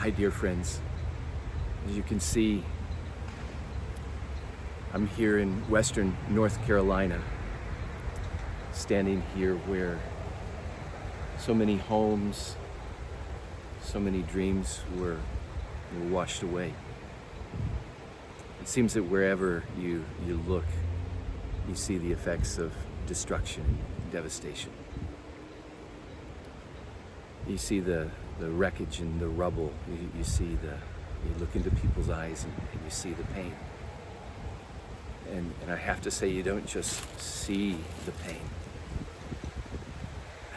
Hi, dear friends. As you can see, I'm here in western North Carolina, standing here where so many homes, so many dreams were washed away. It seems that wherever you look, you see the effects of destruction and devastation. You see the wreckage and the rubble. You look into people's eyes and you see the pain. And I have to say, you don't just see the pain.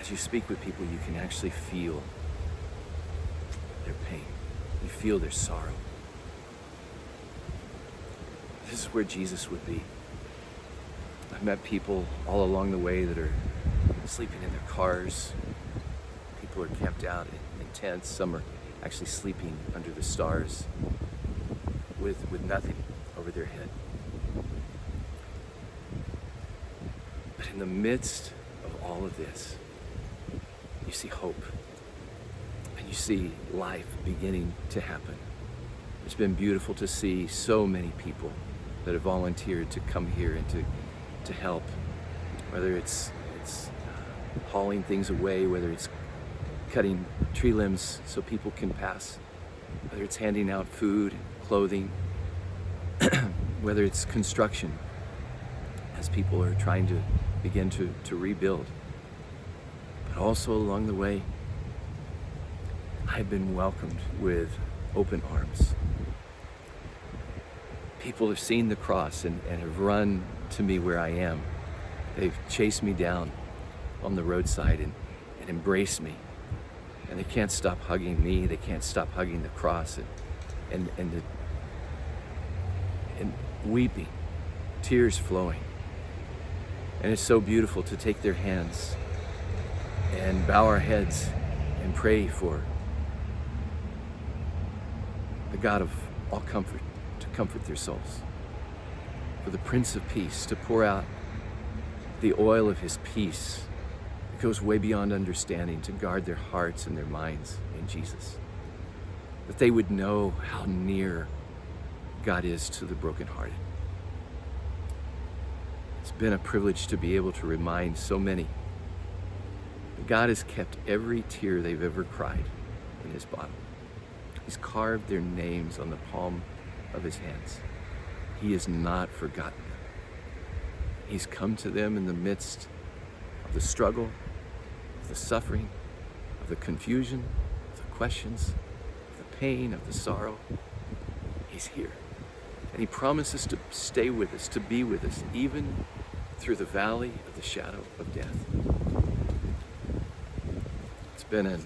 As you speak with people, you can actually feel their pain. You feel their sorrow. This is where Jesus would be. I've met people all along the way that are sleeping in their cars. People are camped out in tents. Some are actually sleeping under the stars with nothing over their head. But in the midst of all of this, you see hope. And you see life beginning to happen. It's been beautiful to see so many people that have volunteered to come here and to help. Whether it's hauling things away, whether it's cutting tree limbs so people can pass, whether it's handing out food and clothing, whether it's construction as people are trying to begin to rebuild. But also along the way, I've been welcomed with open arms. People have seen the cross and have run to me where I am. They've chased me down on the roadside and embraced me. And they can't stop hugging me. They can't stop hugging the cross and weeping, tears flowing. And it's so beautiful to take their hands and bow our heads and pray for the God of all comfort to comfort their souls, for the Prince of Peace to pour out the oil of his peace that goes way beyond understanding, to guard their hearts and their minds in Jesus, that they would know how near God is to the brokenhearted. It's been a privilege to be able to remind so many that God has kept every tear they've ever cried in his bottle. He's carved their names on the palm of his hands. He has not forgotten them. He's come to them in the midst of the struggle, of the suffering, of the confusion, of the questions, of the pain, of the sorrow. He's here. And he promises to stay with us, to be with us, even through the valley of the shadow of death. It's been a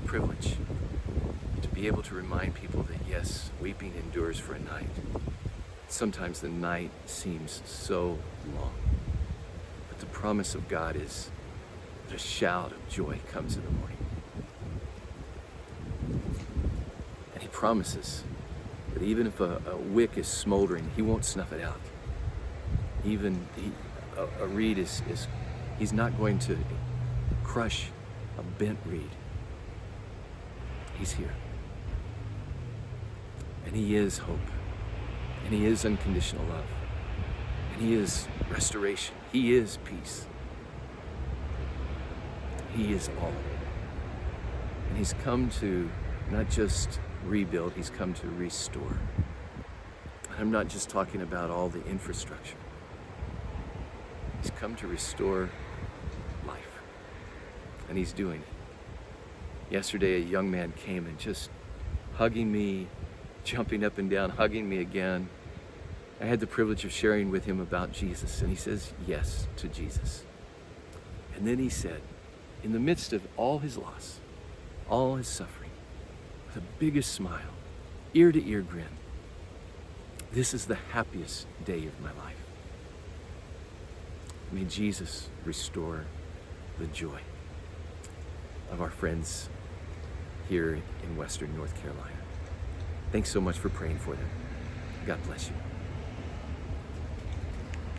privilege to be able to remind people that yes, weeping endures for a night. Sometimes the night seems so long. But the promise of God is that a shout of joy comes in the morning. And he promises that even if a wick is smoldering, he won't snuff it out. Even a reed he's not going to crush a bent reed. He's here. And he is hope. And he is unconditional love. And he is restoration. He is peace. He is all. And he's come to not just rebuild, he's come to restore. I'm not just talking about all the infrastructure. He's come to restore life. And he's doing it. Yesterday, a young man came and just hugging me, jumping up and down, hugging me again. I had the privilege of sharing with him about Jesus, and he says yes to Jesus. And then he said, in the midst of all his loss, all his suffering, the biggest smile, ear-to-ear grin, this is the happiest day of my life. May Jesus restore the joy of our friends here in western North Carolina. Thanks so much for praying for them. God bless you.